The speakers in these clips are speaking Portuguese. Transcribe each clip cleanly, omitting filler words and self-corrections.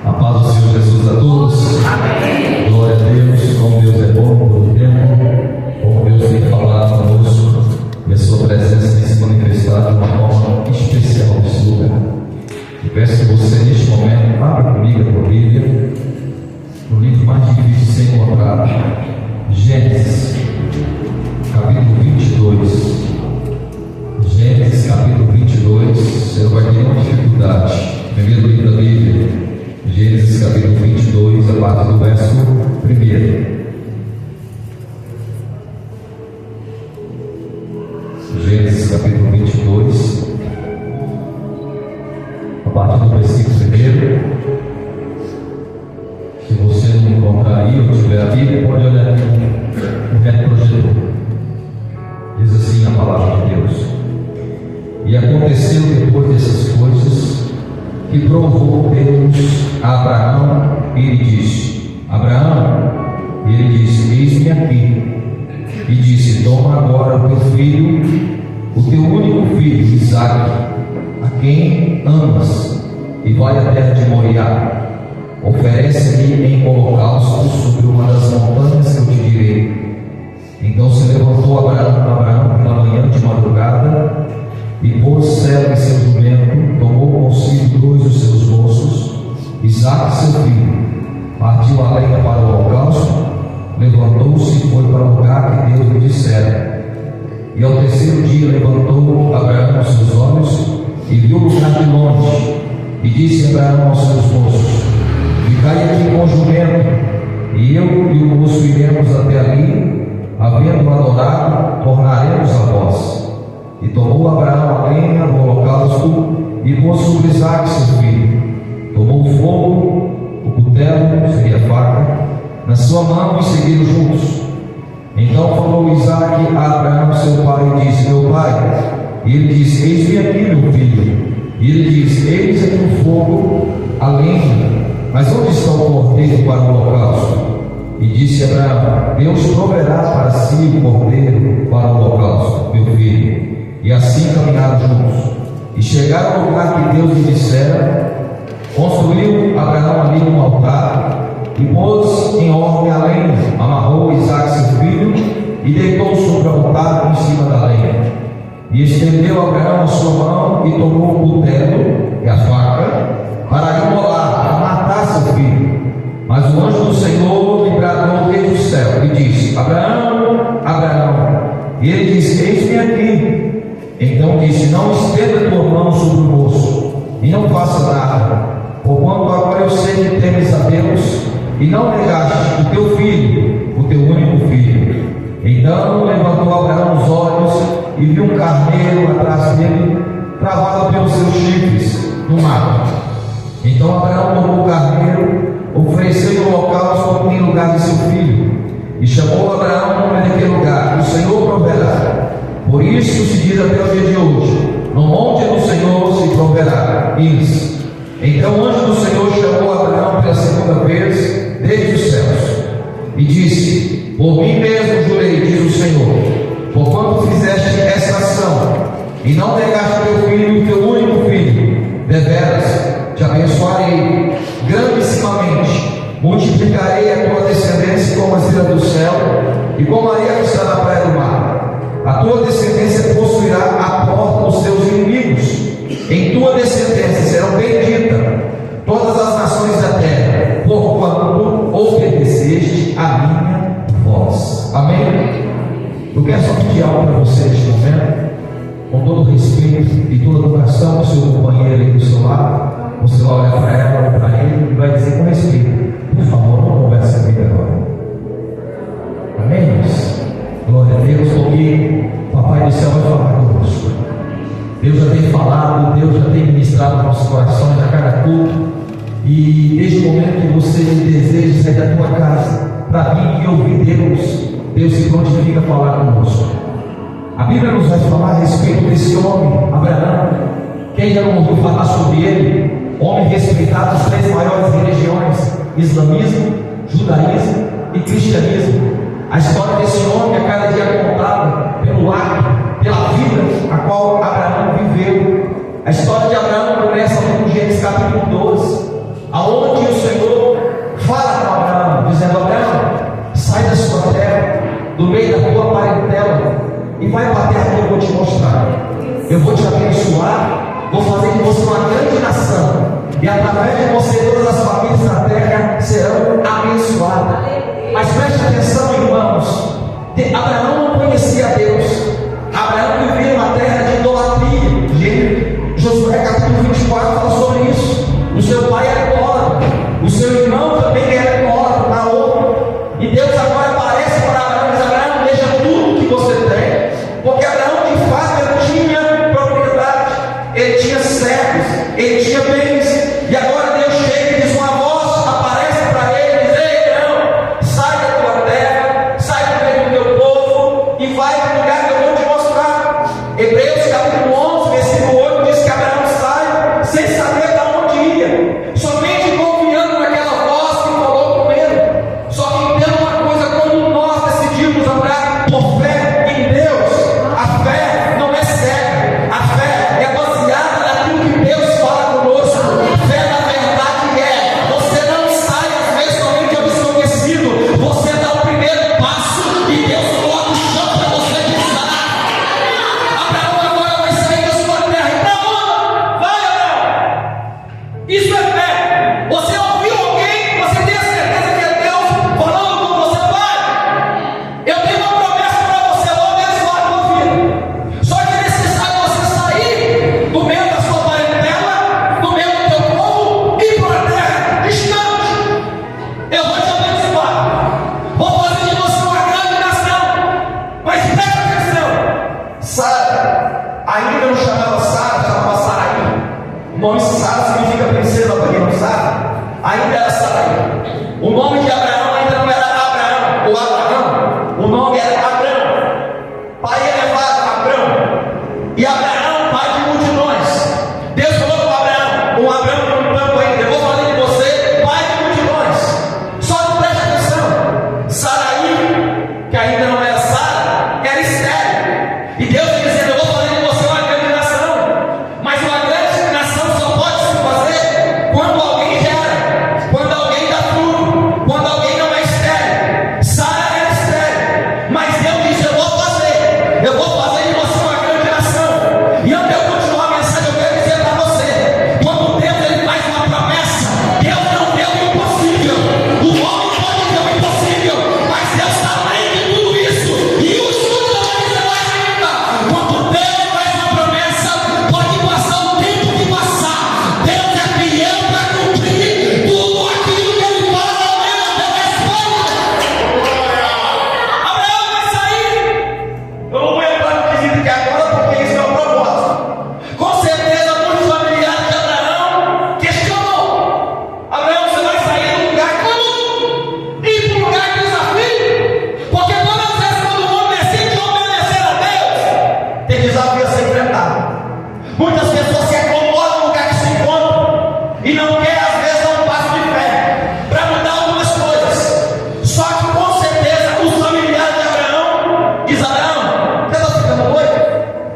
A paz do Senhor Jesus a todos. Amém. Glória a Deus. Como Deus é bom todo tempo. Como Deus tem falado conosco. E a sua presença tem se manifestado de uma forma especial nesse lugar. Eu peço que você, neste momento, abra comigo a tua Bíblia, no livro mais difícil de ser encontrado, Gênesis, capítulo 22. Gênesis, capítulo 22. Você vai ter uma dificuldade. Primeiro livro da Bíblia, Gênesis, capítulo 22, a partir do verso 1. Gênesis, capítulo 22, a partir do versículo 1. Se você não encontrar aí ou tiver a Bíblia, pode olhar aqui no retroprojetor. Diz assim a palavra de Deus: E aconteceu depois dessas coisas que provou Deus a Abraão e lhe disse: Abraão, e ele disse: Eis-me aqui. E disse: Toma agora o teu filho, o teu único filho, Isaque, a quem amas, e vai à terra de Moriá. Oferece-lhe em holocausto sobre uma das montanhas que eu te direi. Então se levantou Abraão pela manhã de madrugada, e pôs cela em seu jumento, tomou consigo 2 dos seus moços, Isaque seu filho, partiu a lenha para o holocausto, levantou-se e foi para o lugar que Deus lhe dissera. E ao terceiro dia levantou Abraão os seus olhos e viu o lugar de longe, e disse Abraão aos seus moços: Ficai aqui com o jumento, e eu e o moço iremos até ali, havendo adorado, tornaremos a vós. E tomou Abraão a lenha do holocausto e pôs sobre Isaque seu filho. Tomou o fogo, o cutelo, seria a faca, na sua mão, e seguiram juntos. Então falou Isaque a Abraão seu pai e disse: Meu pai. E ele disse: Eis-me aqui, meu filho. E ele disse: Eis aqui o fogo, a lenha, mas onde está o cordeiro para o holocausto? E disse Abraão: Deus proverá para si o cordeiro para o holocausto, meu filho. E assim caminharam juntos. E chegaram ao lugar que Deus lhe dissera. Construiu Abraão ali um altar, e pôs em ordem a lenha, amarrou Isaque seu filho, e deitou sobre o altar em cima da lenha. E estendeu Abraão a sua mão, e tomou o cutelo e a faca, para imolar, para matar seu filho. Mas o anjo do Senhor lhe bradou desde o céu, e disse: Abraão, Abraão. E ele disse: Eis-me aqui. Então disse: Não estenda tua mão sobre o moço, e não faça nada, porquanto agora eu sei que temes a Deus, e não negaste o teu filho, o teu único filho. Então levantou Abraão os olhos e viu um carneiro atrás dele, travado pelos seus chifres, no mato. Então Abraão tomou o carneiro, ofereceu o holocausto em lugar de seu filho, e chamou Abraão o nome daquele lugar: O Senhor proverá. Por isso se diz até o dia de hoje: No monte do Senhor se proverá. Isso. Então o anjo do Senhor chamou Abraão pela segunda vez desde os céus, e disse: Por mim mesmo jurei, diz o Senhor, porquanto fizeste esta ação, e não negaste teu filho, o teu único filho, deveras te abençoarei grandissimamente, multiplicarei a tua descendência como a estrela do céu, e como a areia que está na praia do mar. A tua descendência possuirá a porta dos teus inimigos. Em tua descendência serão benditas todas as nações da terra, porquanto obedeceste a minha voz. Amém? Eu quero só pedir algo para você neste momento, com todo o respeito e toda a educação do seu companheiro aí do seu lado. Você vai olhar para ela, olha para ele e vai dizer com respeito: Por favor, não converse comigo agora. Amém, irmãos? Glória a Deus, porque o Papai do Céu vai falar conosco. Deus já tem falado, Deus já tem ministrado nossos corações a cada culto. E desde o momento que você deseja sair da tua casa para vir e ouvir Deus se prontifica a falar conosco. A Bíblia nos vai falar a respeito desse homem, Abraão. Quem já não ouviu falar sobre ele? Homem respeitado nas 3 maiores religiões: islamismo, judaísmo e cristianismo. A história desse homem é cada dia contada pelo ato, pela vida a qual Abraão viveu. A história de Abraão começa no Gênesis capítulo 12, aonde o Senhor fala com Abraão, dizendo: Abraão, sai da sua terra, do meio da tua parentela, e vai para a terra que eu vou te mostrar. Eu vou te abençoar, vou fazer de você uma grande nação, e através de você todas as famílias da terra serão abençoadas. Mas preste atenção, irmãos, Abraão não conhecia Deus. Abraão vivia uma terra de idolatria. Josué capítulo 24 fala sobre isso. O seu pai era idólatra, o seu irmão também era idólatra, Naor. E Deus agora aparece para Abraão e diz: Abraão, deixa tudo que você tem, porque Abraão de fato ele tinha propriedade, ele tinha servos, ele tinha bens. E agora Deus chega e diz: uma voz aparece para ele e diz: ei, Abraão, sai da tua terra, sai do meio do teu povo e vai para o lugar que eu vou te mostrar. Hebreus capítulo 11, versículo 8 diz que Abraão sai sem saber para onde ia, somente confiando naquela voz que falou com ele. Só que entenda uma coisa: quando nós decidimos andar por fé em Deus, a fé não é cega, a fé é baseada naquilo que Deus fala conosco. Fé na verdade é: você não sai às vezes somente ao desconhecido, você dá o primeiro passo e Deus coloca o chão para você pisar. Abraão agora vai sair da sua terra. E para onde? Vai, Abraão! Isso é fé. Você ouviu alguém, você tem a certeza que é Deus falando com você: vai, eu tenho uma promessa para você, eu vou abençoar a tua vida. Só que é necessário você sair do meio da sua parentela, do meio do teu povo, e ir para a terra distante. Eu vou te abençoar, vou fazer de você uma grande nação. Mas presta atenção: Sara ainda não chamava Sara, chamava Sarai. O nome Sara significa princesa, para quem não sabe. Ainda era Sarai. O nome de Abraão ainda não era Abraão ou Abraão. O nome era Abrão. Pai elevado, Abrão. E Abraão, pai de multidões. Deus falou com Abraão: com Abraão no campo ainda, eu vou fazer de você pai de multidões. Só que preste atenção: Sarai, que ainda não era Sara, era estéril. E Deus está dizendo: eu vou fazer de você uma grande nação. Mas uma grande nação só pode se fazer quando alguém gera, quando alguém dá fruto, quando alguém não é estéril. Sara era estéril, mas Deus disse: eu vou fazer de você uma grande nação. E antes de eu continuar a mensagem, eu quero dizer para você: quando Deus ele faz uma promessa, Deus não deu o impossível. O homem pode ter o impossível, mas Deus está além de tudo isso. E o estudo vai dizer mais ainda: quando Deus faz uma promessa, pode passar o tempo que passar, Deus é fiel para cumprir tudo aquilo que ele fala ao menos até a resposta. Abraão vai sair. Eu não vou entrar no quesito aqui agora, porque isso é um propósito. Com certeza, muitos familiares de Abraão questionou: Abraão, você vai sair do lugar comum e ir para um lugar de desafio? Porque todas as vezes quando o homem decide obedecer a Deus, tem desafio a ser enfrentado. Muitas pessoas se acomodam no lugar que se encontram e não quer às vezes dar um passo de fé para mudar algumas coisas. Só que com certeza os familiares de Abraão dizem: Abraão, você está ficando doido?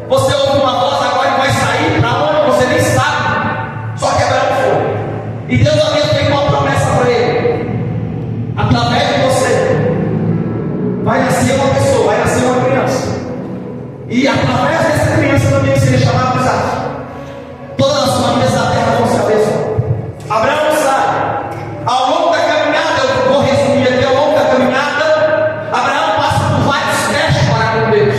Você ouve uma voz agora e vai sair para onde você nem sabe. Só que Abraão foi. E Deus havia feito uma promessa para ele: através de você vai nascer uma pessoa, vai nascer uma criança. E através dessa criança também seria chamado Isaac. Todas as famílias da terra vão se abençoar. Abraão sai. Ao longo da caminhada, eu vou resumir aqui: ao longo da caminhada, Abraão passa por vários testes para com Deus.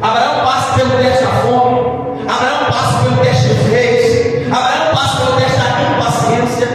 Abraão passa pelo teste da fome, Abraão passa pelo teste dos reis, Abraão passa pelo teste da impaciência,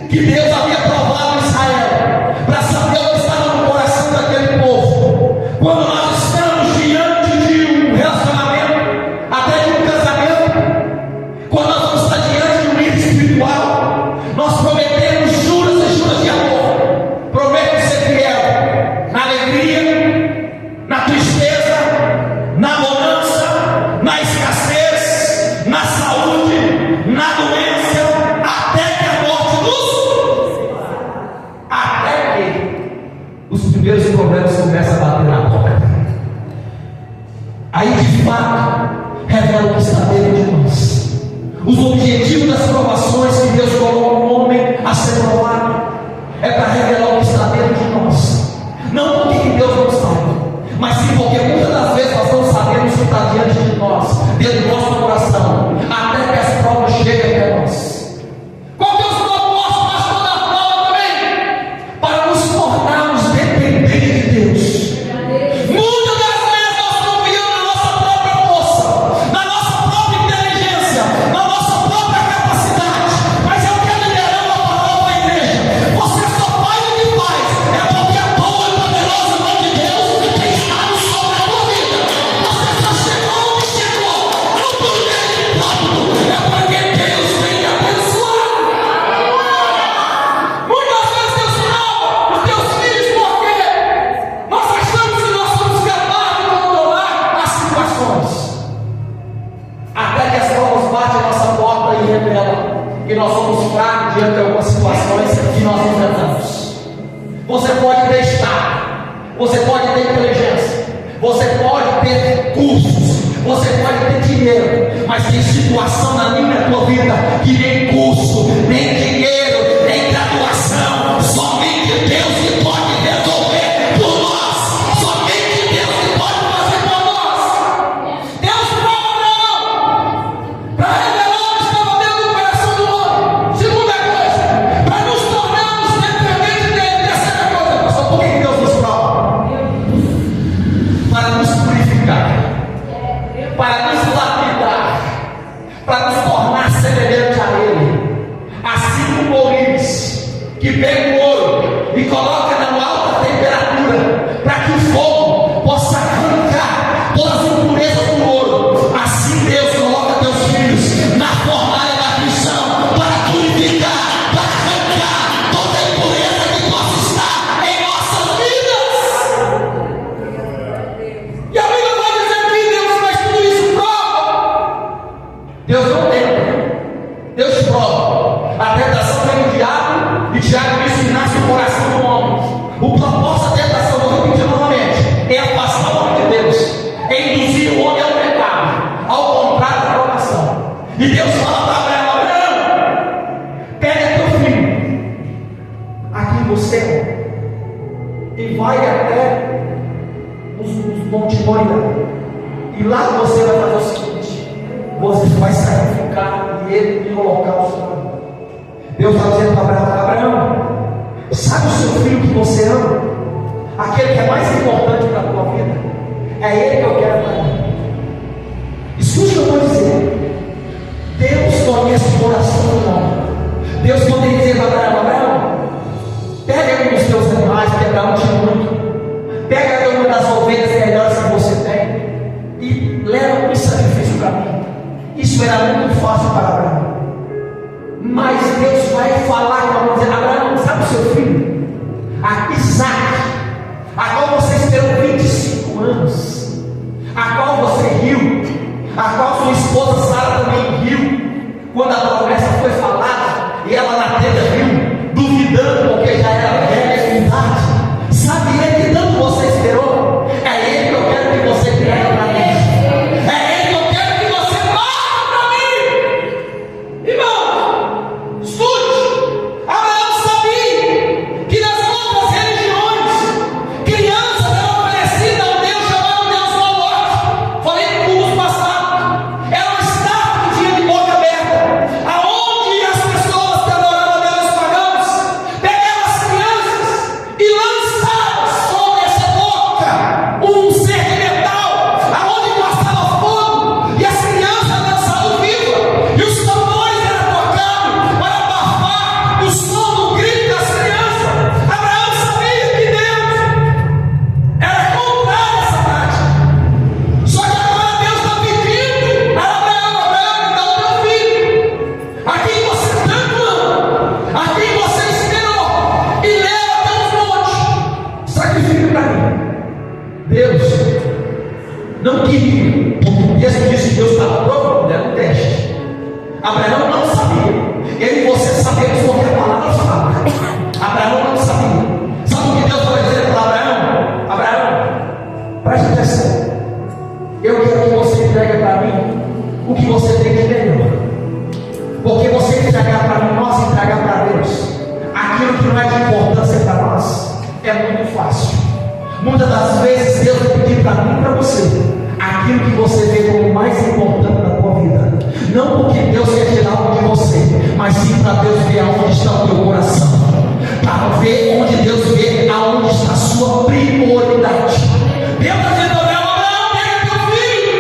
que Deus havia provado em Israel, para saber o que estava no coração daquele povo. Quando nós estamos diante de um relacionamento, até de um casamento, quando nós vamos estar diante de um líder espiritual, nós prometemos juras e juras de amor. Prometo ser fiel na alegria, na tristeza, na bonança, na escassez, na saúde, na doença, até que a morte até que os primeiros problemas começam a bater na porta. Aí de fato revela o que está dentro de nós. Os objetivos das provações que Deus colocou no homem a ser provado é para revelar o que está dentro de nós. Não porque Deus não sabe, mas sim porque muitas das vezes nós não sabemos o que está diante de nós, dentro do nosso coração, até que as provas cheguem até nós. Qual que é o propósito, pastor, da prova também? Para nos tornarmos dependentes de Deus. Muitas das vezes nós confiamos na nossa própria força, na nossa própria inteligência, na nossa própria capacidade. Mas eu quero liberar uma palavra para a igreja. Você só faz o que faz é porque a boa e poderosa mão de Deus tem estado sobre a tua vida. Você só chegou onde chegou, não por mérito próprio, é porque Deus tem te abençoado. Muitas vezes Deus salva os teus filhos porque nós achamos que nós somos capazes de controlar as situações. Até que as provas batem a nossa porta e revelam que nós somos fracos diante de algumas situações que nós enfrentamos. Você pode ter estado, você pode ter inteligência, você pode ter cursos, você pode ter dinheiro, mas tem situação na minha e na tua vida que nem curso, nem dinheiro, nem graduação, somente Deus que pode resolver por nós, somente Deus que pode fazer por nós. Deus prova não para revelar o que estava dentro do coração do homem. Segunda coisa, para nos tornarmos dependentes dele. Terceira coisa, pastor, por que Deus nos prova? Para nos purificar, para nos lapidar, para nos tornar semelhante a Ele. Assim como o ourives, que pega o ouro e coloca na alta temperatura, para que o fogo possa arrancar todas as impurezas do ouro. Assim Deus coloca teus filhos na fornalha da aflição, para purificar, para arrancar toda a impureza que possa estar em nossas vidas. E a Bíblia vai dizer que Deus faz tudo isso, prova. Deus não tenta, Deus prova. A tentação vem do diabo, e Tiago diz que nasce no coração do homem. O propósito da tentação, vou repetir novamente, é afastar o homem de Deus, é induzir o homem ao pecado, ao contrário da provação. E Deus fala para Abraão: pega teu filho, aqui você, e vai até os montes Moria, e lá você vai fazer o seguinte: você vai sacrificar e ele colocar o seu. Deus está dizendo para Abraão: sabe o seu filho que você ama? Aquele que é mais importante para a tua vida? É ele que eu quero para mim. Escute o que eu vou dizer. Deus conhece o coração do homem. Deus poderia dizer para Abraão: pega um dos teus animais, que Abraão tinha muito, pega uma das ovelhas melhores que você tem e leva um sacrifício para mim. Isso era muito fácil para Abraão. Mas Deus vai falar com Abraão, dizer: Abraão, sabe o seu filho? A Isaac, a qual você esperou 25 anos, a qual você riu, a qual sua esposa Sara também riu, quando a promessa foi falada, e ela na tenda riu, duvidando, porque já era velha em idade. Sabe ele que tanto você esperou? É ele que eu quero que você tenha para mim. É ele que eu quero que você faça para mim. Não queria, porque o texto disse que Deus estava provando, era um teste. Abraão não sabia. Eu e você sabemos porque a palavra fala. Abraão não sabia. Sabe o que Deus vai dizer para Abraão? Abraão, preste atenção. Eu quero que você entregue para mim o que você tem de melhor. Porque você entregar para mim, nós entregar para Deus aquilo que não é de importância para nós, é muito fácil. Muitas das vezes Deus vai pedir para mim e para você aquilo que você vê como mais importante na tua vida. Não porque Deus quer tirar algo de você, mas sim para Deus ver aonde está o teu coração, para ver onde Deus vê aonde está a sua prioridade. Deus está dizendo: Abraão, pega teu filho,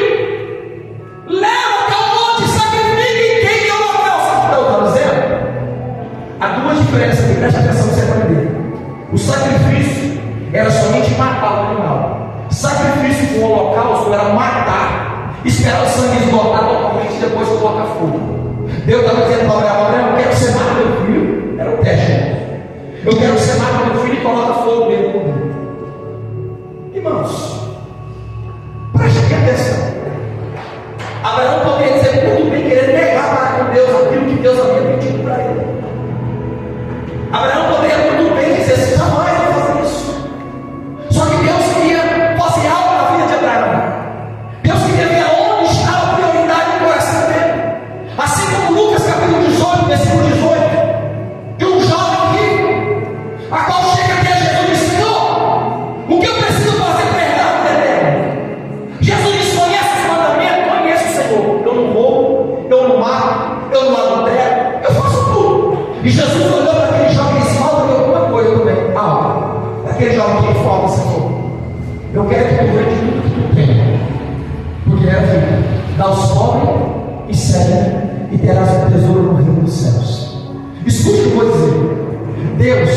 leva até o monte, sacrifica e queime o local. Sabe o que Deus está dizendo? Há duas diferenças aqui, preste atenção para você aprender. O sacrifício era somente matar o animal. Sacrifício com o holocausto era matar, esperar o sangue esgotar totalmente e depois colocar fogo. Deus estava dizendo para Abraão: eu quero que você mate meu filho. Era o teste. Eu quero que você mate meu filho e coloque fogo nele comigo. Irmãos, preste atenção. Abraão poderia dizer muito bem, querer negar para com Deus aquilo que Deus havia pedido para ele. Abraão poderia muito bem dizer assim: jamais vai fazer isso. Só que Deus queria fazer algo na vida de Abraão. Deus queria ver onde estava a prioridade do coração dele. Assim como Lucas capítulo 18, versículo 18, de um jovem rico, a qual chega até Jesus e diz: Senhor, o que eu preciso fazer para herdar a vida eterna? Jesus diz: conhece os mandamentos? Conheço, Senhor. Eu não roubo, eu não mato, eu não adultero, eu faço tudo. E Jesus olhou para aquele jovem e disse: falta alguma coisa também. Aquele jovem que falta, Senhor, eu quero que tu vende tudo que tu tem, porque é vida, dá aos pobres e segue, e terás um tesouro no reino dos céus. Escute o que eu vou dizer. Deus,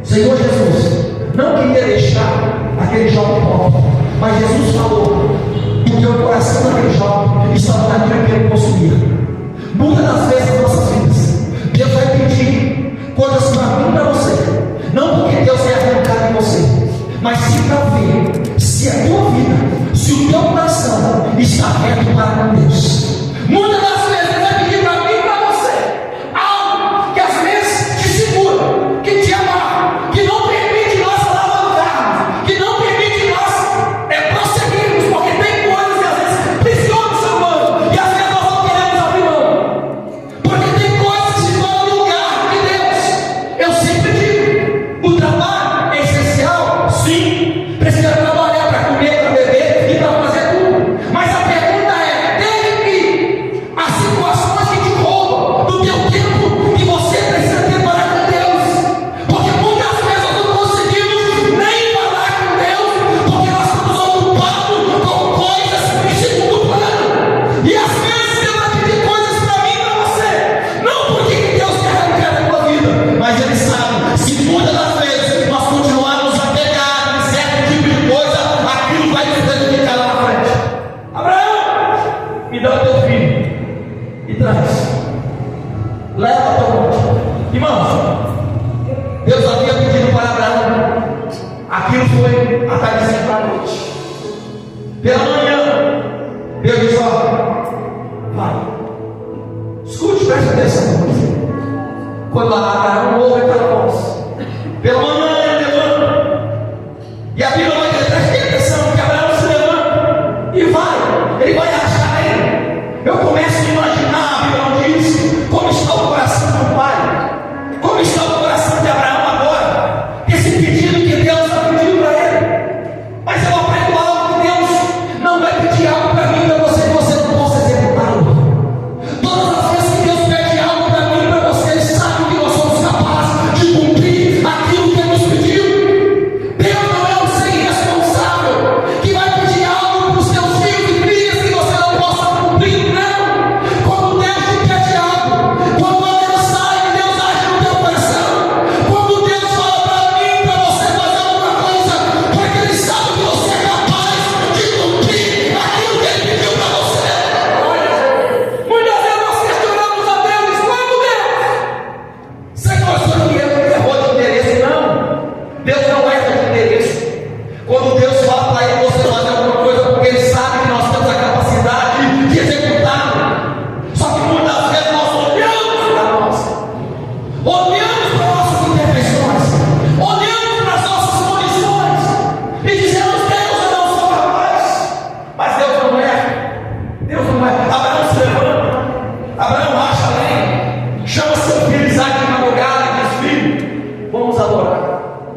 Senhor Jesus, não queria deixar aquele jovem pobre, mas Jesus falou, porque o coração daquele jovem estava naquilo que ele possuía. Muitas das vezes nas nossas vidas, Deus vai pedir coisas para mim e para você, não porque Deus quer arrancar de você, mas sim para ver se a tua vida, se o teu coração está reto para com Deus. Muitas das vezes Ele vai pedir para mim e para você algo que às vezes te segura, que te amarra, que não permite nós alavancarmos, que não permite nós prosseguirmos, porque tem coisas que às vezes precisam do ser humano e às vezes nós não queremos abrir mão, porque tem coisas que se tornam no lugar de Deus. Eu sempre digo: o trabalho é essencial, sim, precisa trabalhar para comer, para beber e para fazer tudo, mas a pergunta é: desde que as situações que te roubam do teu tempo que você precisa ter para com Deus, porque muitas vezes nós não conseguimos nem falar com Deus, porque nós estamos ocupados com coisas em segundo plano, e às vezes Deus vai pedir coisas para mim e para você, não porque Deus quer arrancar da tua vida, mas Ele sabe, se muitas das vezes nós continuarmos apegados em certo tipo de coisa, aquilo vai nos prejudicar lá na frente. Abraão, me dá o teu filho e traz, leva a tua monte. Irmãos, Deus havia pedido para Abraão, aquilo foi a tardezinha para a noite. Pela manhã, Deus disse: ó, vai. Escute, preste atenção para você. Quando Abraão ouve aquela voz, pela manhã ele levanta, e a Bíblia vai dizer: preste atenção, que Abraão se levanta e vai, ele vai achar ele. Eu começo a imaginar, a Bíblia não diz, como está o coração do pai, como está o coração de Abraão agora, esse pedido que Deus está pedindo para ele. Mas eu aprendo algo: que Deus não vai pedir algo para mim e para você que você não possa executá-lo. Todas as vezes que Deus pede algo para mim e para você, Ele sabe o que nós somos capazes.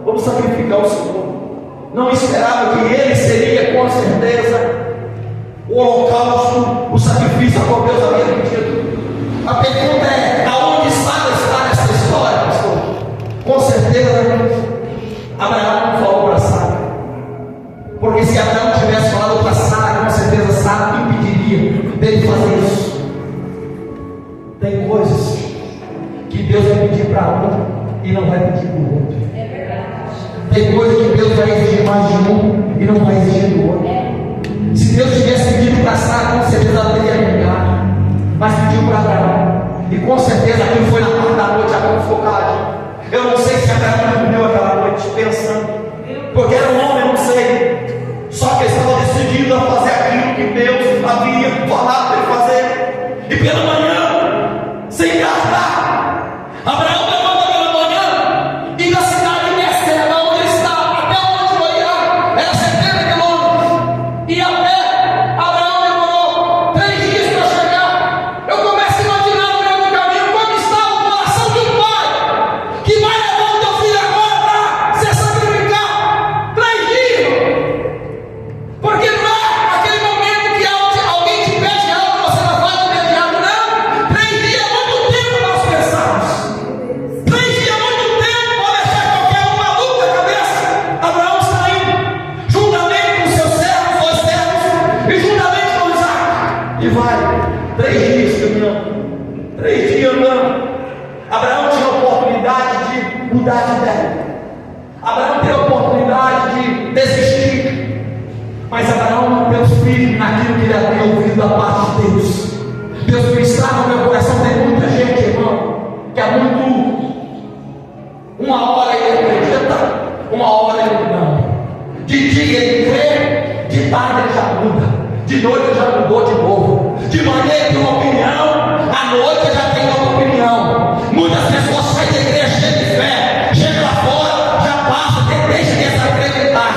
vamos sacrificar o Senhor. Não esperava que ele seria, com certeza, o holocausto, o sacrifício a qual Deus havia pedido. A pergunta é: aonde está essa história, pastor? Com certeza, Abraão não falou para Sara, porque se Abraão tivesse falado para Sara, com certeza Sara impediria dele fazer isso. Tem coisas que Deus vai pedir para um e não vai pedir para o outro. É verdade. Tem coisas que Deus vai exigir mais de um e não vai exigir do outro. Se Deus tivesse pedido para Sara, com certeza ela teria negado, mas pediu para Abraão, e com certeza aquilo foi na parte da noite. Abraão ficou caladinho. Eu não sei se Abraão dormiu aquela noite pensando, porque era um homem, eu não sei, só que ele estava decidido a fazer aquilo que Deus havia falado para ele fazer. E pela manhã, sem gastar, Abraão levanta pela manhã e da cidade de Berseba, onde ele estava, até onde Moriá, era 70 quilômetros, e até Abraão demorou 3 dias para chegar. Eu começo a imaginar no meio do caminho como estava o coração de um pai que vai levar o teu filho agora para se sacrificar. 3 dias, porque não é aquele momento que alguém te pede algo, você não faz imediato, não. 3 dias é muito tempo nós pensamos. 3 dias é muito tempo para deixar qualquer um maluco da cabeça. Abraão está indo, juntamente com seus servos, 2 servos, e juntamente com Isaac, e vai 3 dias caminhando, 3 dias andando. Abraão tinha a oportunidade de mudar de ideia. Abraão teve a oportunidade de desistir, mas Abraão manteve firme naquilo que ele havia ouvido da parte de Deus. Deus ministrava no meu coração. Tem muita gente, irmão, que há muito, uma hora ele acredita, uma hora ele não. De dia ele crê, de tarde ele já muda, de noite ele já mudou de novo. De manhã ele tem uma opinião, à noite ele já tem outra opinião. Muitas pessoas saem da igreja cheias de fé, chegam lá fora, já passa, deixa de desacreditar.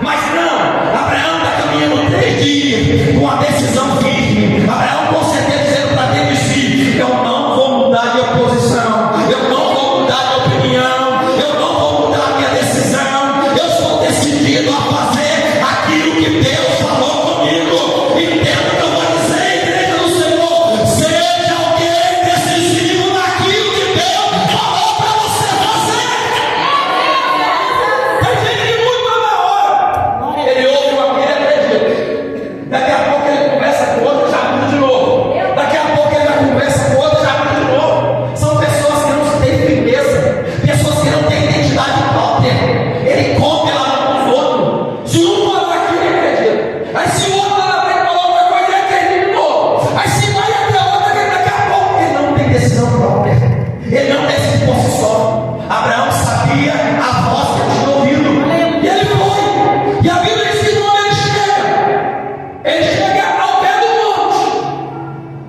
Mas não, Abraão está caminhando 3 dias com uma decisão firme. Abraão com certeza dizendo para dentro de si: eu não vou mudar de oposição, eu não vou mudar de opinião, eu não vou mudar minha decisão. Eu estou decidido a fazer aquilo que Deus falou comigo. Entenda o que eu vou dizer, igreja do Senhor. Seja alguém decisivo naquilo que Deus falou para você fazer. Tem gente que muito na hora, ele ouve uma coisa e acredita. Daqui a pouco ele conversa com outro, já muda de novo. Daqui a pouco ele já conversa com outro, já muda de novo. São pessoas que não têm firmeza, pessoas que não têm identidade própria. Ele come ela com os outros. Se um falar aqui, ele acredita. Aí se o outro lá na frente falar outra coisa, ele acredita de novo. Aí se vai até outra, daqui a pouco ele não tem decisão própria. Ele não decide por si só. Abraão sabia a voz que ele tinha ouvido. E ele foi. E a Bíblia diz que quando ele chega ao pé do monte,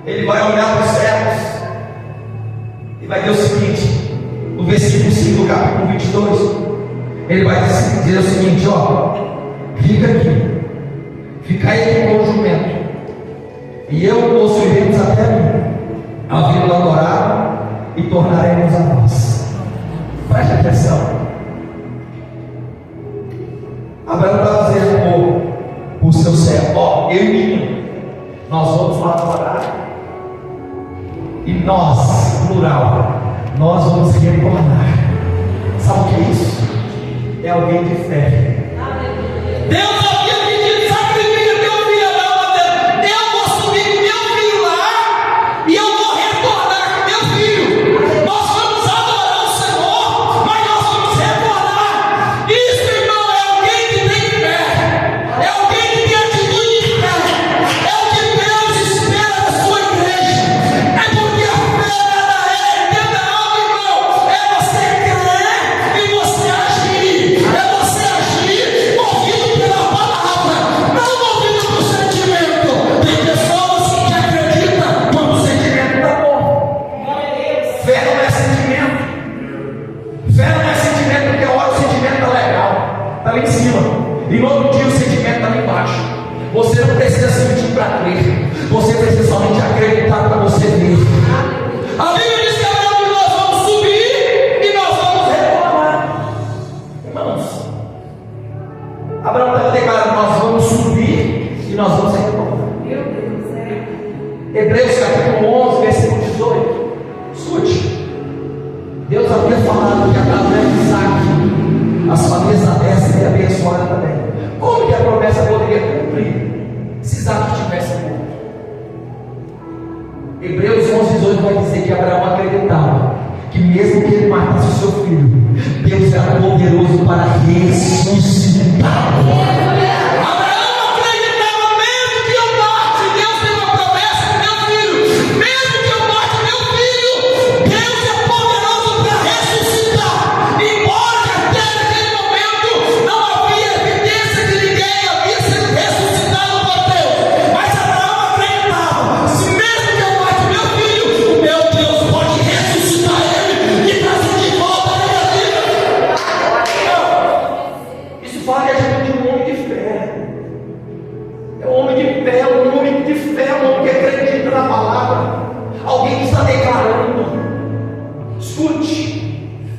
ele vai olhar para os céus e vai ver o seguinte, no versículo 5 do capítulo 22, ele vai dizer o seguinte: ó, fica aqui, ficai aqui com o jumento, e eu o subiremos até mim, ao vir adorar, e tornaremos a nós. Preste atenção. Abraão está dizendo para o seu servo: ó, eu e mim, nós vamos lá adorar, e nós, plural, nós vamos retornar. Sabe o que é isso? É alguém de fé. Deus havia pedido: sacrifica teu filho. Abraão está dizendo: eu vou subir com meu filho lá, e eu vou retornar com meu filho. Nós vamos adorar o Senhor, mas nós vamos retornar. Isso, irmão, é alguém que tem fé, é alguém que tem atitude de fé, é o que Deus espera da sua igreja. É porque a fé nada é, entenda algo, irmão, é você crer e você agir, é você agir movido pela palavra, não movido pelo sentimento. Tem pessoas que acreditam quando o sentimento está bom. Fé não é sentimento. Fé não é sentimento, porque a hora o sentimento está legal, está lá em cima, e no outro dia o sentimento está lá embaixo. Você não precisa sentir para crer, você precisa somente acreditar para você ver. A Bíblia diz que agora nós vamos subir e nós vamos retornar. Irmão, se Isaac tivesse morto? Hebreus 11:18 vai dizer que Abraão acreditava que mesmo que ele matasse o seu filho, Deus era poderoso para ressuscitá-lo.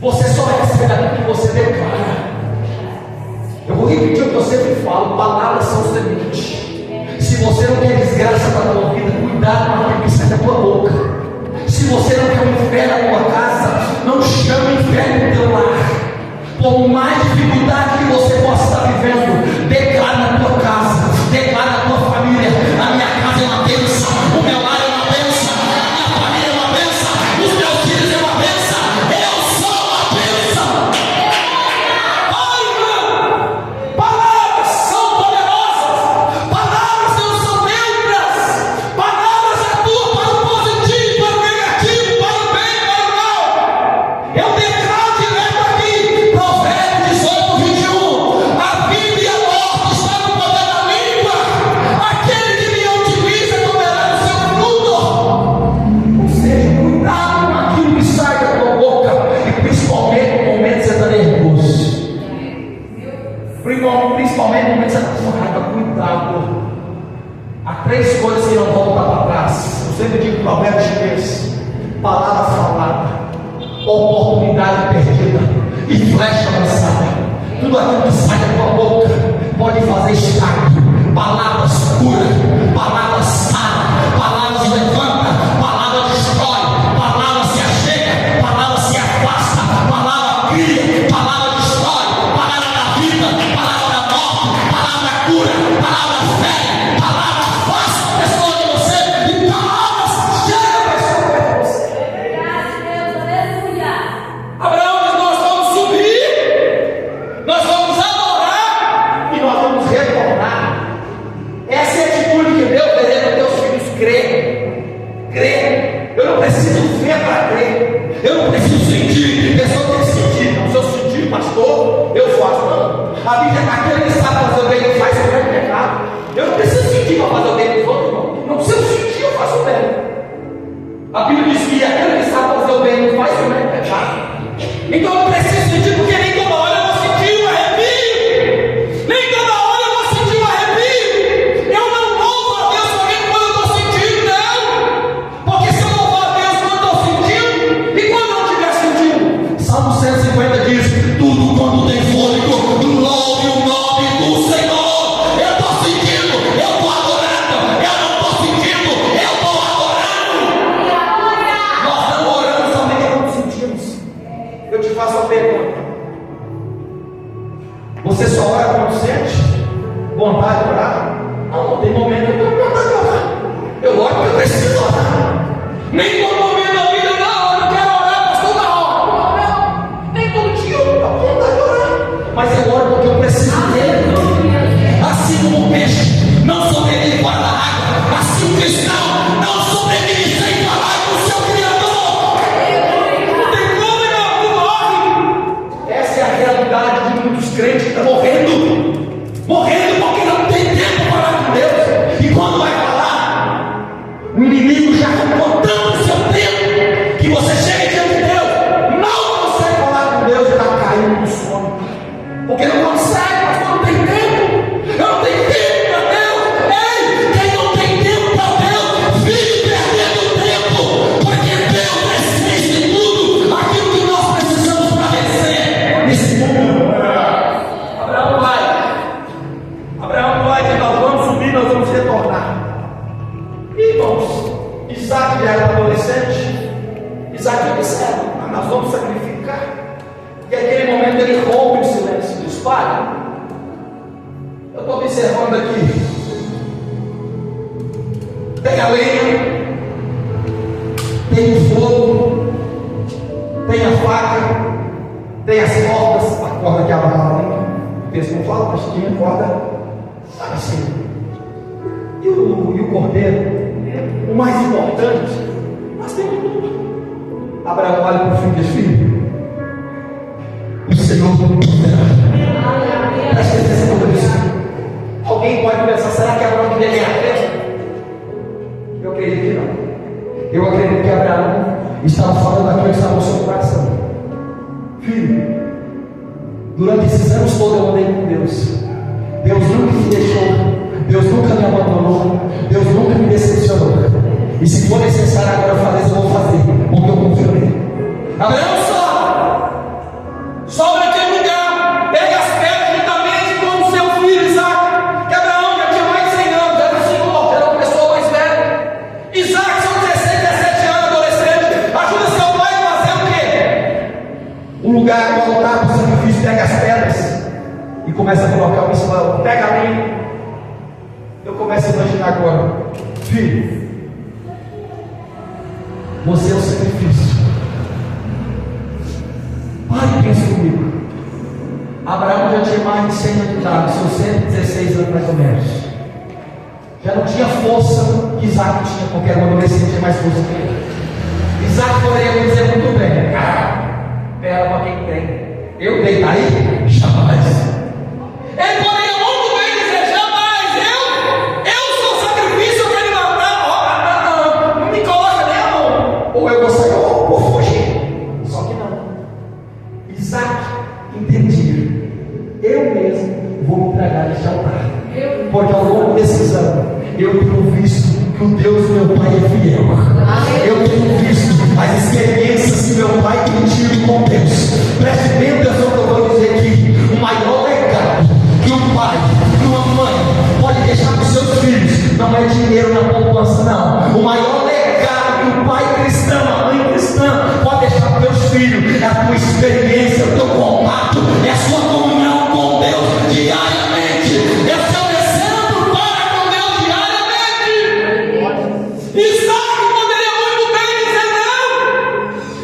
Você só recebe aquilo que você declara. Eu vou repetir o que eu sempre falo: palavras são sementes. Se você não quer desgraça para a tua vida, cuidado com aquilo que sai da tua boca. Se você não quer o inferno na tua casa, não chame o inferno no teu lar. Por mais dificuldade que você possa estar vivendo, declara na tua casa, declara na tua família: a minha casa é uma bênção, o meu lar é uma bênção, a minha família é uma bênção, os meus filhos é uma bênção, eu sou uma bênção. Ai, irmão, palavras são poderosas, palavras não são neutras, palavras atuam para o positivo, para o negativo, para o bem, para o mal. Eu declaro direto aqui, Provérbios 18:21, a vida e a morte estão no poder da língua, aquele que me utiliza comerá do seu fruto. Ou seja, cuidado com aquilo que sai da tua boca, e principalmente no momento que você está nervoso, principalmente no momento que você está com raiva. Cuidado. Há 3 coisas que não voltam para trás. Eu sempre digo provérbio chinês: palavra falada, oportunidade perdida e flecha lançada. Tudo aquilo que sai da tua boca pode fazer estrago. Palavras curam, palavras saram, palavras levantam, palavras destrói, palavras se achega, palavras se afasta, palavra cria, palavra destrói, palavra da vida, palavra da morte, palavra cura, palavra fé, palavra afasta a pessoa de você, e palavras chegam a pessoa de você. Abraão diz: nós vamos subir, nós vamos adorar e nós vamos retornar. Essa é a atitude que Deus deseja para teus filhos: crer. Crer. Eu não preciso ver para crer, eu não preciso sentir. A pessoa tem que sentir. Não, se eu sentir, pastor, eu faço. Não. A Bíblia é aquele que sabe fazer o bem e faz o bem pecado. Eu não preciso sentir para fazer o bem dos outros, irmão. Não preciso sentir, eu faço o bem. A Bíblia diz que aquele que sabe fazer o bem e faz o bem pecado. Então eu não preciso sentir, porque nem toda hora eu vou sentir um arrepio. Nem toda hora eu vou sentir um arrepio. Eu não louvo a Deus somente quando eu estou sentindo, não. Porque se eu louvar a Deus quando estou sentindo, e quando eu não estiver sentindo? Salmo 150 diz: tudo quando tem fôlego, louve o nome do Senhor. Eu estou sentindo, eu estou adorando. Eu não estou sentindo, eu estou adorando. Nós não oramos somente quando sentimos. Eu te faço a pergunta: você só ora quando sente vontade de orar? Não tem momento que eu estou com vontade de orar. Eu oro porque eu preciso orar. Nem todo momento da vida eu quero orar, pastor, na hora. Nem todo dia eu estou com vontade de orar. Mas eu oro porque eu preciso dele. Assim como o peixe não sobrevive fora da água, assim o cristão não sobrevive sem falar com o seu Criador. Não tem como, irmão, não morre. Essa é a realidade de muitos crentes que estão morrendo. Morrendo porque não tem tempo para falar com Deus. E quando vai falar, o inimigo já arrancou tanto o seu tempo que você chega diante de Deus, não consegue falar com Deus e está caindo no sono. Porque não consegue, mas não tem tempo. Eu não tenho tempo para Deus. Ei, quem não tem tempo para Deus, vive perdendo tempo. Porque Deus existe em tudo aquilo que nós precisamos para vencer nesse mundo. Abraão vai dizer: nós vamos subir, nós vamos retornar. Irmãos, Isaac já era adolescente. Isaac observa: nós vamos sacrificar. E naquele momento ele rompe o silêncio dos pais. as cordas, a corda que Abraão fez como fala, mas tinha corda assim. E o cordeiro, o mais importante, nós temos tudo. Abraão olha para o filho e diz: filho, o Senhor presta atenção nisso. Alguém pode pensar: será que Abraão queria ganhar tempo? Eu acredito que não. Eu acredito que Abraão estava falando aquilo que estava no seu coração. Filho, durante esses anos todos eu andei com Deus. Deus nunca me deixou. Deus nunca me abandonou. Deus nunca me decepcionou. E se for necessário agora eu fazer, eu vou fazer, porque eu confio nele. Abraão sobe naquele lugar, pega as pedras juntamente com o seu filho Isaac, que Abraão já tinha mais de 100 anos, era o senhor, era uma pessoa mais velha. Isaac, são 16, 17 anos, adolescente, ajuda seu pai a fazer o quê? O lugar, o altar do sacrifício, pega as pedras e começa a colocar o islão, pega a mim. Eu começo a imaginar agora: filho, você é o sacrifício. Pai, pensa comigo. Abraão já tinha mais de 100 anos de idade, seus 116 anos mais ou menos. Já não tinha força que Isaac tinha, qualquer um adolescente tinha mais força que ele. Isaac poderia dizer muito bem: pera para quem tem. Eu deitar aí? Jamais. Ele poderia muito bem dizer: jamais. Eu sou sacrifício, eu quero me matar. Não me coloca nem a mão. Ou eu vou sair ou vou fugir. Só que não. Isaac entendia: eu mesmo vou me entregar neste altar, porque ao longo desses anos eu tenho visto que o Deus do meu pai é fiel. Eu tenho visto as experiências que meu pai tem tido com Deus. Preste bem atenção que eu vou dizer aqui: o maior legado que um pai, que uma mãe pode deixar para os seus filhos não é dinheiro na poupança, não. O maior legado que um pai cristão, uma mãe cristã pode deixar para os seus filhos é a tua experiência, o teu contato, é a sua comunhão com Deus diariamente, é o seu exemplo para com Deus diariamente. Isaac poderia muito bem dizer: não,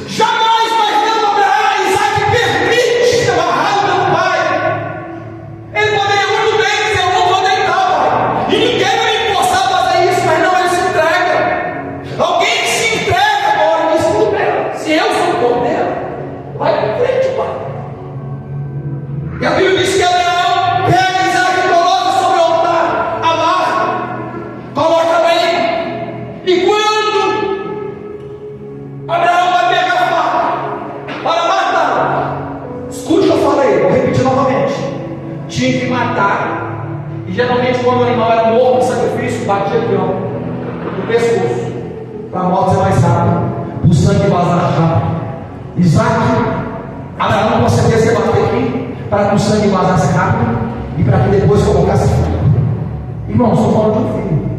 jamais, mas não, Abraão. Isaac permite a raiva do pai. Ele poderia muito bem dizer: eu não vou deitar, pai, e ninguém vai me forçar a fazer isso, mas não, ele se entrega. Alguém que se entrega agora diz: tudo bem, se eu sou o cordeiro, vai para frente, pai. E a Bíblia diz que Abraão pega Isaac e coloca sobre o altar, amarra, coloca bem. E quando Abraão vai pegar a faca para matar, escute o que eu falei, vou repetir novamente: tinha que matar. E geralmente quando o animal era morto no sacrifício, batia aqui, ó, no pescoço, para a morte ser mais rápida, para o sangue vazar rápido. Abraão com certeza ia bater aqui, para que o sangue vazasse rápido e para que depois colocasse fogo. Irmão, estou falando de um filho,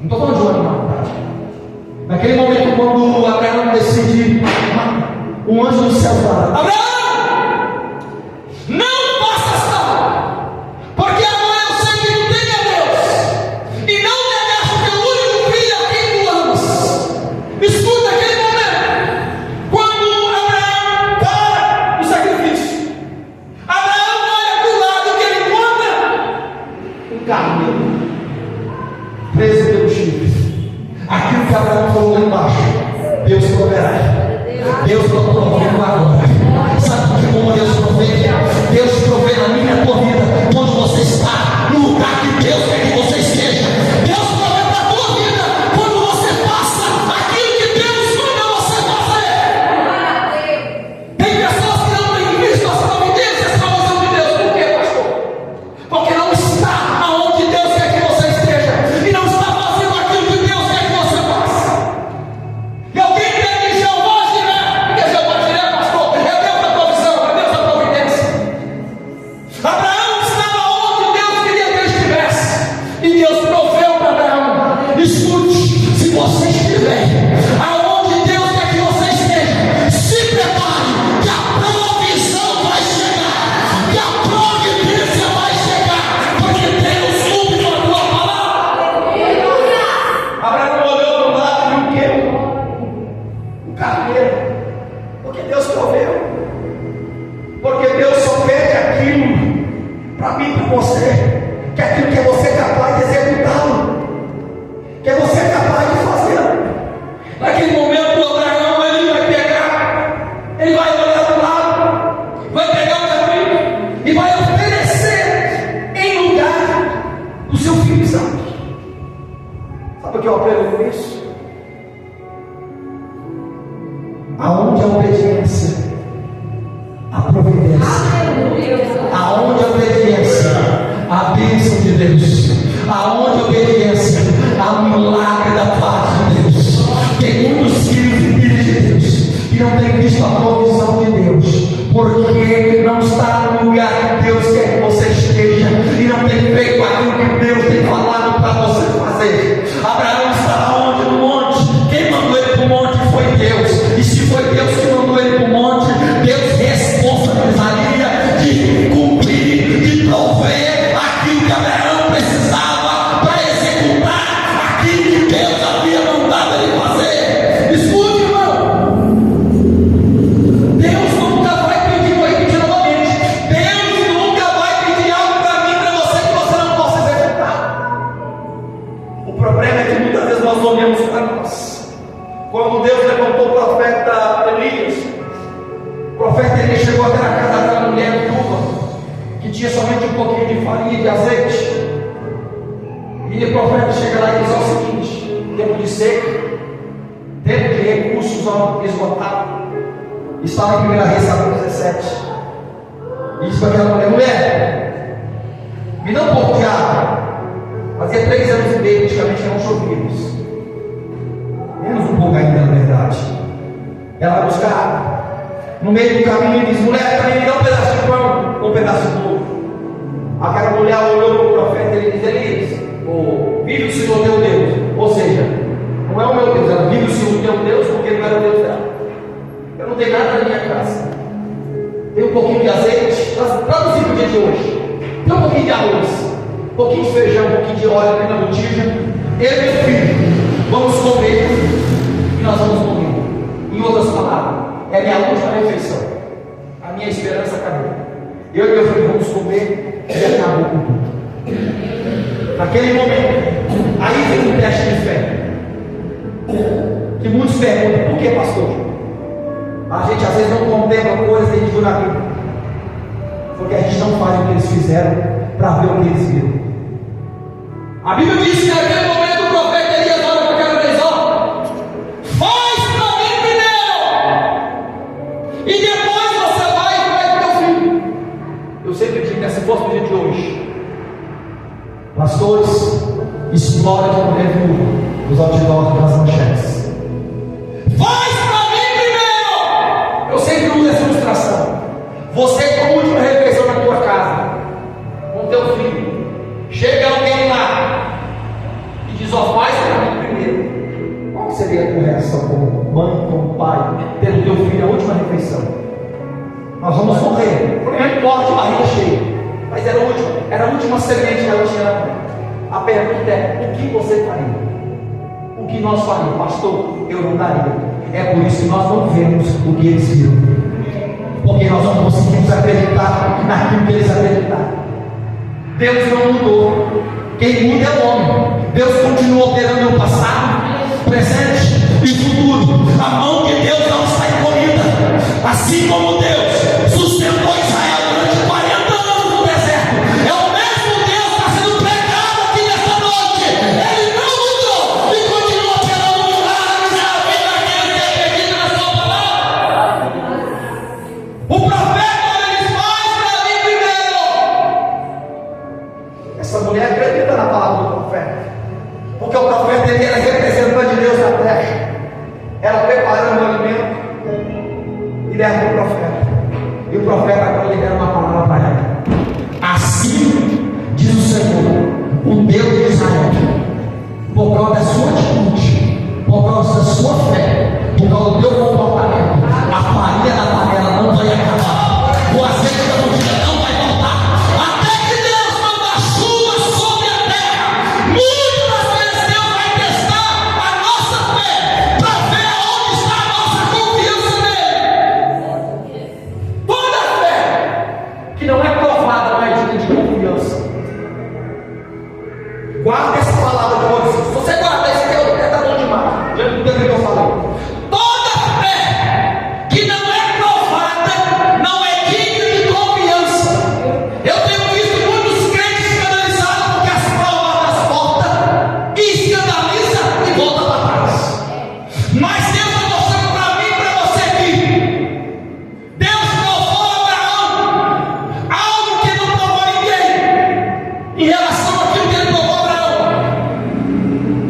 não estou falando de um animal. Naquele momento, quando Abraão decide, um anjo do céu fala: Abraão, não faça essa, porque agora eu sei que tu tem a Deus e não negaste o teu único filho a quem tu amas. Escuta aquele momento, quando Abraão para o sacrifício. Abraão olha para o lado, que ele encontra um carneiro preso pelo chifre. Aquilo que Abraão falou lá embaixo, Deus proverá. Deus está provendo agora. Sabe como Deus provê? Deus provê na minha e na tua vida, onde você está, no lugar que Deus quer que você esteja. Deus provê para a tua vida quando você faça aquilo que Deus manda você fazer. Tem pessoas que não têm visto as providências para a de Deus. Por quê, pastor? Porque não está aonde Deus quer que você esteja e não está fazendo aquilo que Deus quer que você faça. E alguém tem que Jeová Jireh, porque Jeová Jireh, pastor, é Deus da provisão, é Deus da Porque Deus só pede aquilo para mim e para você, que aquilo que você é capaz de executá-lo, que você é capaz de fazer. Naquele momento, Abraão, ele vai pegar, ele vai olhar para o lado, vai pegar o cabrito e vai oferecer em lugar do seu filho Isaque. Sabe o que eu aprendo com isso? Aonde a obediência, a providência, aonde a obediência, a bênção de Deus, aonde a obediência, a milagre da paz de Deus. Tem muitos filhos e filhas de Deus que não têm visto a provisão de Deus, porque não está no lugar que Deus quer que você esteja, e não tem feito aquilo que Deus tem falado para você fazer. Abraão estava onde? No monte. Quem mandou ele para o monte foi Deus, e se foi Deus que mandou ele para o monte, Deus responsabilizaria de cumprir, de prover aquilo que Abraão precisava para executar aquilo que Deus havia mandado ele fazer. Escute, irmão, Deus nunca vai pedir, vou repetir novamente, Deus nunca vai pedir algo para mim, para você, que você não possa executar. O problema é que muitas vezes nós olhamos para nós. Quando Deus levantou o profeta Elias, o profeta Elias chegou até na casa daquela mulher viúva, que tinha somente um pouquinho de farinha e de azeite. E o profeta chega lá e diz o seguinte: tempo de seca, tempo de recursos esgotados. Está em 1 Reis 17. E diz para aquela mulher: mulher, me dá um pouco de água. Fazia 3 anos e meio, praticamente não chovíamos. Menos um pouco ainda, na verdade. Ela vai buscar água. No meio do caminho diz: mulher, também me dá um pedaço de pão, ou um pedaço de bolo. Aquela mulher olhou para o profeta e diz: Elias, vive o Senhor teu Deus. Ou seja, não é o meu Deus, ela vive o Senhor teu Deus, porque não era o Deus dela. Eu não tenho nada na minha casa. Tem um pouquinho de azeite, traduzindo no dia de hoje. Tem um pouquinho de arroz, um pouquinho de feijão, um pouquinho de óleo aqui na botija. Eu e meu filho vamos comer e nós vamos morrer. Em outras palavras, é a minha última refeição. A minha esperança acabou. Eu e meu filho vamos comer e acabou com tudo. Naquele momento, aí vem um teste de fé. Que muitos perguntam: por que, pastor? A gente às vezes não contempla coisas que a gente viu na Bíblia, porque a gente não faz o que eles fizeram para ver o que eles viram. A Bíblia diz que naquele momento o profeta Elias olha para aquela vez: ó, faz para mim primeiro, e depois você vai e vai para o teu filho. Eu sempre digo que se fosse no dia de hoje, pastores, explora de mulher viúva os outdoors das manchetes. Faz para mim primeiro. Eu sempre uso essa ilustração. Você com a última refeição na tua casa, com teu filho, chega alguém lá e diz: ó, faz para mim primeiro. Qual seria a tua reação como mãe, como pai, tendo teu filho a última refeição? Nós vamos morrer. Não importa, de barriga cheia, mas era a última semente que ela tinha na mão. A pergunta é: o que você faria? O que nós faríamos? Pastor, eu não daria. É por isso que nós não vemos o que eles viram, porque nós não conseguimos acreditar naquilo que eles acreditaram. Deus não mudou. Quem muda é o homem. Deus continua operando no passado, presente e futuro. A mão de Deus não está encolhida. Assim como Deus sustentou Israel durante 40 anos no deserto, é o mesmo Deus que está sendo pregado aqui nesta noite. Ele não mudou e continua operando milagres na vida daquele que acredita na sua palavra. O profeta, ele faz para mim primeiro. Essa mulher acredita na palavra do profeta, porque o profeta ele era representante de Deus na terra. Ela preparando o alimento e leva para o profeta, e o profeta agora libera uma palavra para ela. Assim diz o Senhor, o Deus de Israel: por causa da sua atitude, por causa da sua fé, por causa do teu comportamento, a farinha da panela não vai acabar, o azeite da botija não vai faltar, até que Deus manda chuva sobre a terra. Muitas das vezes Deus vai testar a nossa fé para ver onde está a nossa confiança nele. Toda fé Guarda essa palavra de Moisés. Se você guarda isso aqui, tá bom demais. Já entendeu o que eu falei? Toda fé que não é provada não é digna de confiança. Eu tenho visto muitos crentes escandalizados porque as provas das portas e escandaliza e volta para trás. Mas Deus está mostrando para mim e para você aqui. Deus provou Abraão algo que não provou ninguém em relação àquilo que ele provou Abraão.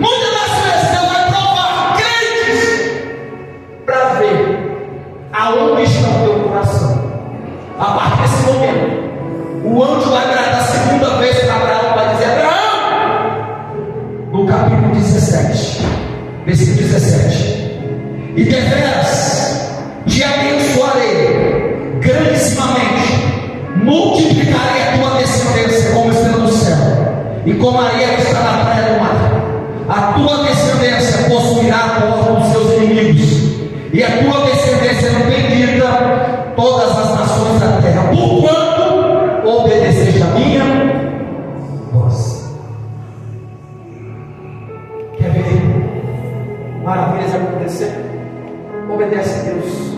Muitas das vezes Deus vai provar crentes para ver aonde está o teu coração. A partir desse momento, o anjo vai virar da segunda vez para Abraão, vai dizer: Abraão, no capítulo 17, versículo 17: e deveras te abençoarei grandemente, multiplicarei a tua descendência como estrela do céu e como a areia que está na praia do mar. A tua descendência possuirá a porta dos seus inimigos, e a tua descendência é bendita todas as nações da terra, porquanto obedeceste a minha voz. Quer ver maravilhas acontecer? Obedece a Deus.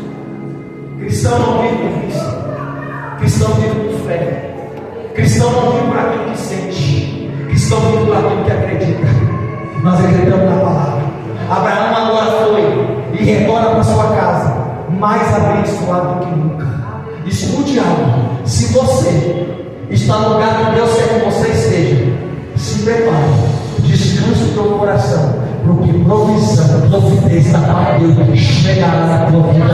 Cristão não vive por vista, cristão vive por fé, cristão não vive por aquilo que sente, cristão vive por aquilo que acredita. Nós acreditamos na palavra. Abraão agora foi e retorna para sua casa mais abençoado do que nunca. Escute algo: se você está no lugar que Deus quer que você esteja, se prepare, descanse o teu coração, porque provisão, providência da parte de Deus chegará na tua vida.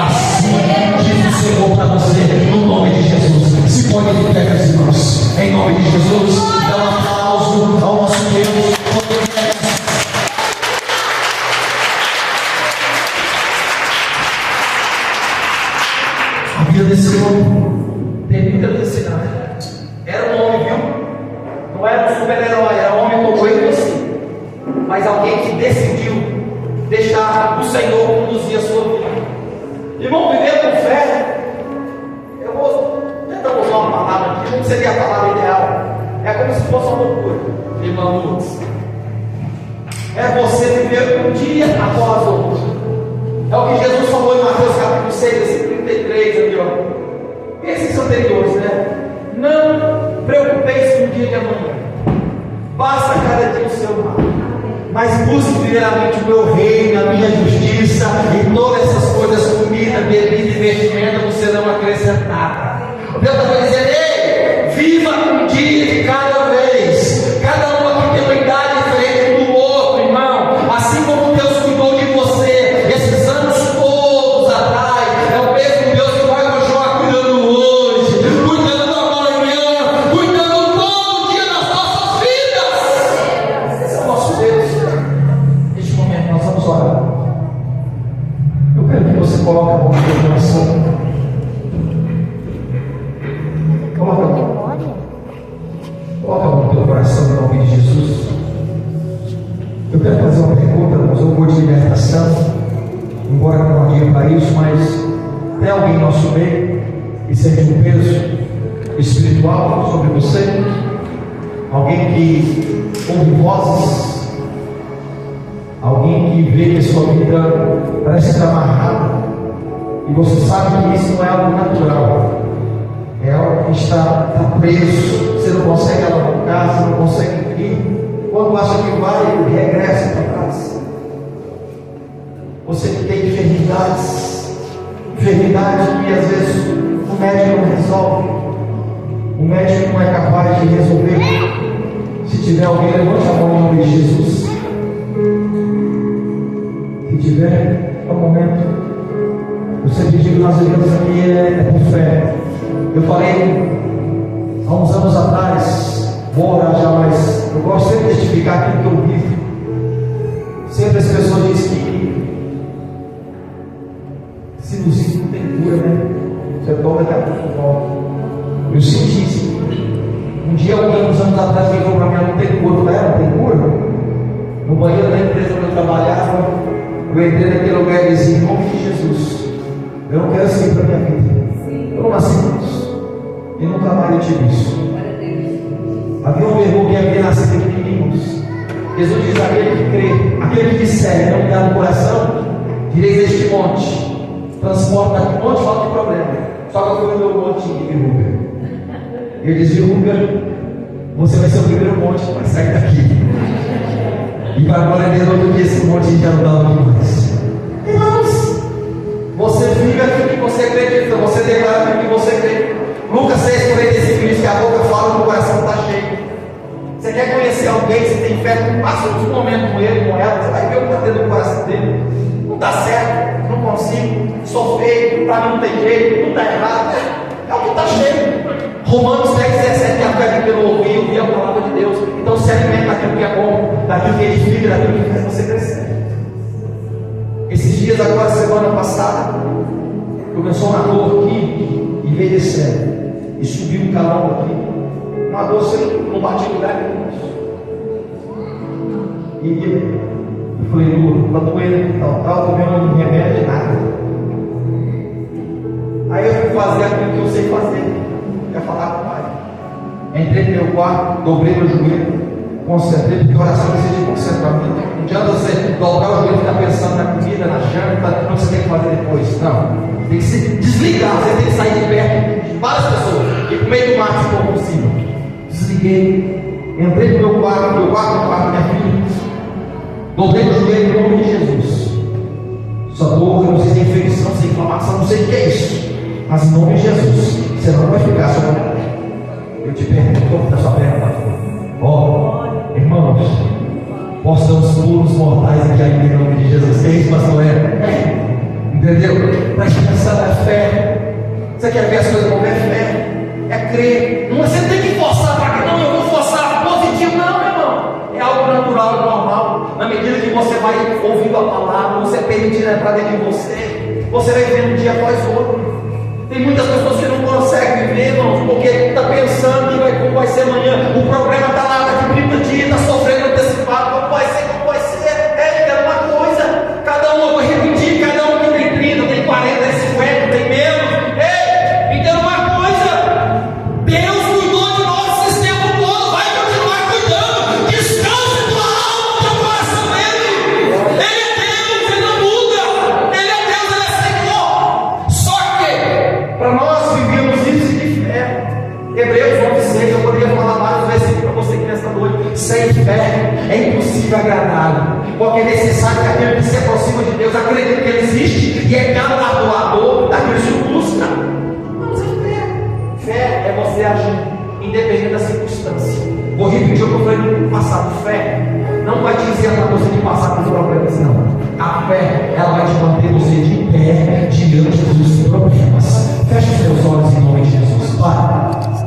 Assim diz o Senhor para você, no nome de Jesus. Se põe de pé, meus irmãos, em nome de Jesus. Dá um aplauso ao nosso Deus. A vida desse homem tem muita necessidade. Era um homem, viu? Não era um super-herói, era um homem como eu e você. Mas alguém que decidiu deixar o Senhor conduzir a sua vida. Irmão, viver com fé, eu vou tentar usar uma palavra aqui, não seria a palavra ideal. É como se fosse uma loucura, irmão Lutz. É você viver um dia após o outro. É o que Jesus falou em Mateus capítulo 6, versículo 33, aqui, ó. Esses anteriores, né? Não preocupeis com o dia de amanhã. Basta cada dia o seu mal. Mas busque primeiramente o meu reino, a minha justiça, e todas essas coisas, comida, bebida e vestimenta, não serão acrescentadas. Deus está dizendo: ei, viva um dia de cada vez. Cada um aqui tem uma idade diferente do outro, irmão. Assim como Deus cuidou de você esses anos todos atrás, é o mesmo Deus que vai continuar cuidando hoje, cuidando da manhã, cuidando todo dia das nossas vidas. Esse é o nosso Deus. Neste momento nós vamos orar. Eu quero que você coloque a mão no teu coração. Coloca a mão. Coloca a mão no teu coração em nome de Jesus. Eu quero fazer uma pergunta, nós vamos de libertação, embora não há dinheiro para isso, mas tem alguém em nosso meio que sente um peso espiritual sobre você? Alguém que ouve vozes? Alguém que vê que a sua vida parece estar amarrada e você sabe que isso não é algo natural, é algo que está preso, você não consegue alavancar, você não consegue ir. Quando acha que vai, ele regressa para trás. Você que tem enfermidades que às vezes o médico não resolve, o médico não é capaz de resolver. Se tiver alguém, levante a mão em nome de Jesus. Se tiver, é o momento. Eu sempre digo que nós vivemos aqui é por fé. Eu falei há uns anos atrás, vou orar já, mas eu gosto sempre de testificar aquilo que eu vivo. Sempre as pessoas dizem que sinusite não tem cura, né? Você toma daqui a pouco volta. Eu senti isso. Um dia, alguns anos atrás, ele falou para mim: não tem cura. Eu falei: não tem cura? No banheiro da empresa onde eu trabalhava, eu entrei naquele lugar e disse: em nome de Jesus, eu não quero assim para a minha vida. Eu não nasci com isso. E nunca mais eu tive isso. Havia um irmão que havia nascido pequenininho, filhos. Jesus diz: aquele que crê, aquele que disser e não dá no coração, direis este monte, transporta aqui, monte, falta de problema. Só que eu fui no meu monte de Rubem. Ele diz: Rubem, você vai ser o primeiro monte que vai sair daqui. E para a glória de Deus, outro dia esse monte já não dava mais. Irmãos, você fica aquilo que você acredita, você declara aquilo que você crê. Lucas 6,45 diz que a boca fala e o coração está cheio. Você quer conhecer alguém, você tem fé, passa uns momentos com ele, com ela, você vai ver o que está dentro do coração dele. Não está certo, não consigo, sou feio, para mim não tem jeito, não está errado. É o que está cheio. Romanos 10,17, que a fé vem pelo ouvir a palavra de Deus. Então se alimenta daquilo que é bom, daquilo que edifica, daquilo que faz você crescer. Esses dias agora, semana passada, começou uma dor aqui e veio descendo. E subiu um calão aqui. Uma dor assim, não bate em lugar nenhum. E eu falei: está doendo, tal, tomando um remédio de nada. Aí eu fui fazer aquilo que eu sei fazer. Quer falar com o pai. Entrei no meu quarto, dobrei meu joelho, concentrei, porque oração precisa de concentramento. Não adianta você dobrar o joelho e ficar pensando na comida, na janta, não você tem que fazer depois. Não. Tem que se desligar, você tem que sair de perto de várias pessoas e com meio do mar se for possível. Desliguei, entrei no meu quarto, no quarto da minha filha, dobrei o joelho em nome de Jesus. Só dor, eu não sei se é infecção, se é inflamação, não sei o que é isso, mas em nome de Jesus, você não vai ficar só. Eu te pergunto, como está sua perna? Ó, irmãos, posso dar uns pulos mortais aqui ainda em nome de Jesus. Que é isso, pastor? Entendeu? Preste atenção na fé. Você quer ver as coisas como é fé? É crer. Não, você tem que forçar para que não, eu vou forçar positivo, não, meu irmão. É algo natural, normal. Na medida que você vai ouvindo a palavra, você permitindo entrar dentro de você, você vai vivendo um dia após outro. Tem muitas pessoas que não conseguem viver, irmãos, porque está pensando que como vai ser amanhã. O problema está lá, daqui 30 dias, está sofrendo antecipado. Como vai ser? É uma coisa. Cada um, eu vou repetir, cada um que tem 30, tem 40, tem 50, tem menos. Ei, entenda uma coisa. Deus cuidou de nós esse tempo todo, vai continuar cuidando. Descanse tua alma, teu coração nele. Ele é Deus, ele não muda. Ele é Deus, ele é Senhor. Só que, para nós vivermos isso de fé, Hebreus 11,6, eu poderia falar vários versículos para você que nesta noite. Sem fé é impossível agradá-lo, porque é necessário que aquele que se aproxima de Deus acredite que Ele existe e é galardoador daqueles que busca. Vamos em fé. Fé é você agir independente da circunstância. Vou repetir o que eu falei no passado. Fé não vai te dizer para você de passar por problemas, não. A fé, ela vai te manter você de pé diante dos problemas. Feche os seus olhos em nome de Jesus. Pai,